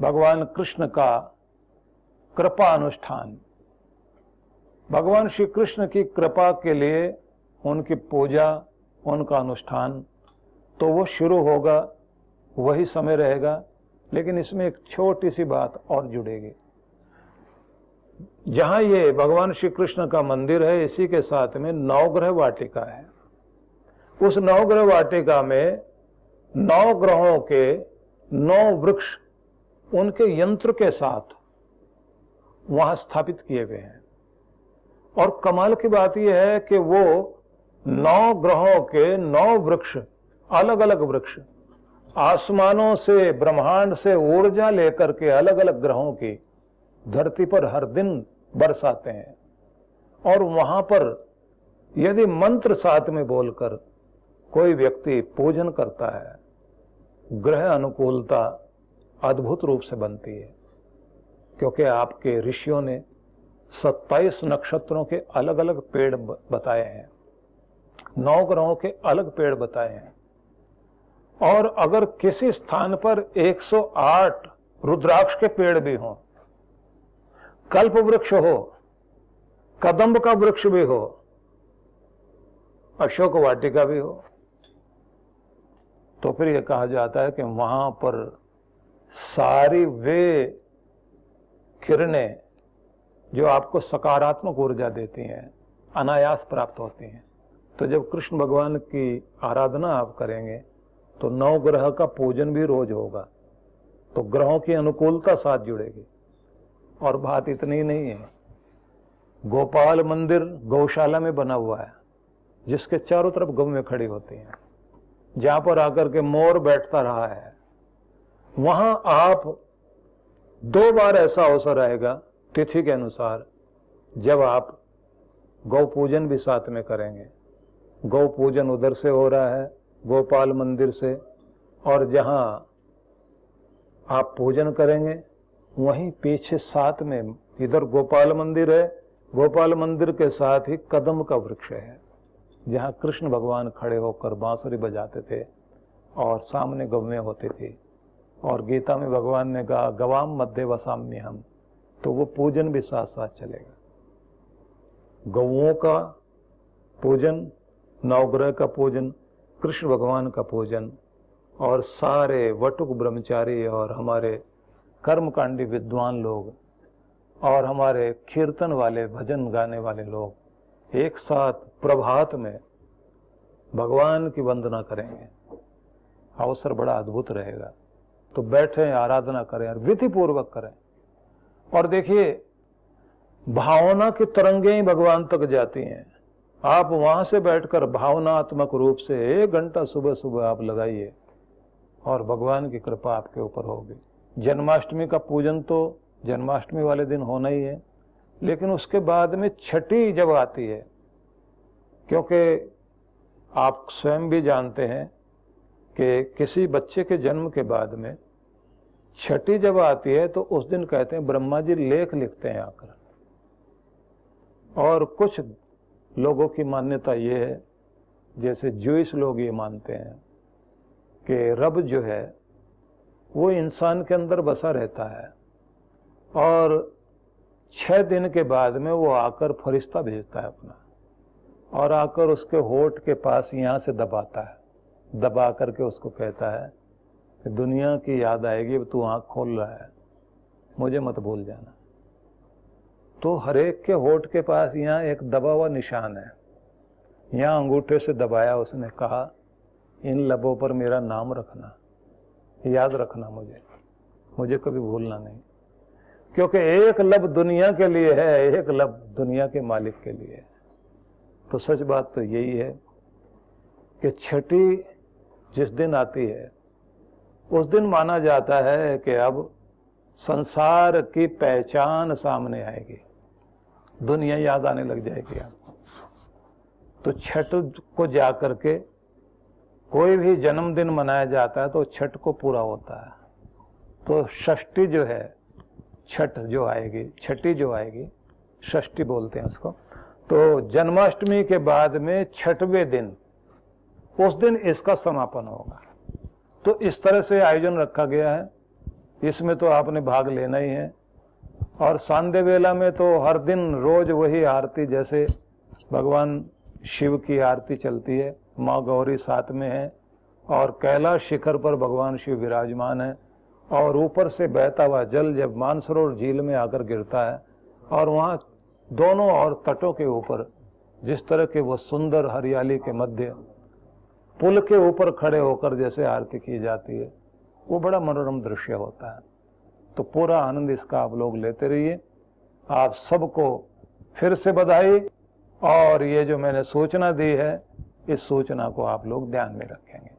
भगवान कृष्ण का कृपा अनुष्ठान। भगवान श्री कृष्ण की कृपा के लिए उनकी पूजा, उनका अनुष्ठान तो वो शुरू होगा, वही समय रहेगा। लेकिन इसमें एक छोटी सी बात और जुड़ेगी। जहां ये भगवान श्री कृष्ण का मंदिर है, इसी के साथ में नवग्रह वाटिका है। उस नवग्रह वाटिका में 9 ग्रहों के 9 वृक्ष उनके यंत्र के साथ वहां स्थापित किए गए हैं। और कमाल की बात यह है कि वो 9 ग्रहों के 9 वृक्ष, अलग अलग वृक्ष, आसमानों से, ब्रह्मांड से ऊर्जा लेकर के अलग अलग ग्रहों की धरती पर हर दिन बरसाते हैं। और वहां पर यदि मंत्र साथ में बोलकर कोई व्यक्ति पूजन करता है, ग्रह अनुकूलता अद्भुत रूप से बनती है। क्योंकि आपके ऋषियों ने 27 नक्षत्रों के अलग अलग पेड़ बताए हैं, 9 ग्रहों के अलग पेड़ बताए हैं। और अगर किसी स्थान पर 108 रुद्राक्ष के पेड़ भी हों, कल्प वृक्ष हो, कदम्ब का वृक्ष भी हो, अशोक वाटिका भी हो, तो फिर यह कहा जाता है कि वहां पर सारी वे किरणें जो आपको सकारात्मक ऊर्जा देती हैं, अनायास प्राप्त होती हैं। तो जब कृष्ण भगवान की आराधना आप करेंगे तो 9 ग्रह का पूजन भी रोज होगा, तो ग्रहों की अनुकूलता साथ जुड़ेगी। और बात इतनी नहीं है, गोपाल मंदिर गौशाला में बना हुआ है, जिसके चारों तरफ गौएं खड़ी होती हैं, जहां पर आकर के मोर बैठता रहा है। वहां आप 2 बार ऐसा अवसर आएगा तिथि के अनुसार, जब आप गौ पूजन भी साथ में करेंगे। गौ पूजन उधर से हो रहा है, गोपाल मंदिर से, और जहां आप पूजन करेंगे वहीं पीछे साथ में इधर गोपाल मंदिर है, गोपाल मंदिर के साथ ही कदम्ब का वृक्ष है, जहां कृष्ण भगवान खड़े होकर बांसुरी बजाते थे और सामने गौएं होती थी। और गीता में भगवान ने कहा गवाम मध्य वसाम्य हम, तो वो पूजन भी साथ साथ चलेगा। गौओं का पूजन, नवग्रह का पूजन, कृष्ण भगवान का पूजन, और सारे वटुक ब्रह्मचारी और हमारे कर्मकांडी विद्वान लोग और हमारे कीर्तन वाले, भजन गाने वाले लोग एक साथ प्रभात में भगवान की वंदना करेंगे। अवसर बड़ा अद्भुत रहेगा। तो बैठे आराधना करें और विधि पूर्वक करें। और देखिए, भावना की तरंगें ही भगवान तक जाती हैं। आप वहां से बैठकर भावनात्मक रूप से 1 घंटा सुबह सुबह आप लगाइए और भगवान की कृपा आपके ऊपर होगी। जन्माष्टमी का पूजन तो जन्माष्टमी वाले दिन होना ही है, लेकिन उसके बाद में छठी जब आती है, क्योंकि आप स्वयं भी जानते हैं कि किसी बच्चे के जन्म के बाद में छठी जब आती है तो उस दिन कहते हैं ब्रह्मा जी लेख लिखते हैं आकर। और कुछ लोगों की मान्यता ये है, जैसे ज्यूइश लोग ये मानते हैं कि रब जो है वो इंसान के अंदर बसा रहता है और 6 दिन के बाद में वो आकर फरिश्ता भेजता है अपना, और आकर उसके होठ के पास यहाँ से दबाता है, दबा करके उसको कहता है कि दुनिया की याद आएगी, तू आँख खोल रहा है, मुझे मत भूल जाना। तो हर एक के होठ के पास यहाँ एक दबा हुआ निशान है। यहाँ अंगूठे से दबाया, उसने कहा इन लबों पर मेरा नाम रखना, याद रखना, मुझे कभी भूलना नहीं। क्योंकि एक लब दुनिया के लिए है, एक लब दुनिया के मालिक के लिए है। तो सच बात तो यही है कि छठी जिस दिन आती है उस दिन माना जाता है कि अब संसार की पहचान सामने आएगी, दुनिया याद आने लग जाएगी आपको। तो छठ को जाकर के कोई भी जन्मदिन मनाया जाता है तो छठ को पूरा होता है। तो षष्ठी जो है, छठ जो आएगी, छठी जो आएगी, षष्ठी बोलते हैं उसको। तो जन्माष्टमी के बाद में छठवें दिन, उस दिन इसका समापन होगा। तो इस तरह से आयोजन रखा गया है। इसमें तो आपने भाग लेना ही है। और सांध्य वेला में तो हर दिन रोज वही आरती, जैसे भगवान शिव की आरती चलती है, माँ गौरी साथ में है और कैलाश शिखर पर भगवान शिव विराजमान है, और ऊपर से बहता हुआ जल जब मानसरोवर झील में आकर गिरता है और वहाँ दोनों और तटों के ऊपर जिस तरह के वो सुंदर हरियाली के मध्य पुल के ऊपर खड़े होकर जैसे आरती की जाती है, वो बड़ा मनोरम दृश्य होता है। तो पूरा आनंद इसका आप लोग लेते रहिए। आप सबको फिर से बधाई, और ये जो मैंने सूचना दी है, इस सूचना को आप लोग ध्यान में रखेंगे।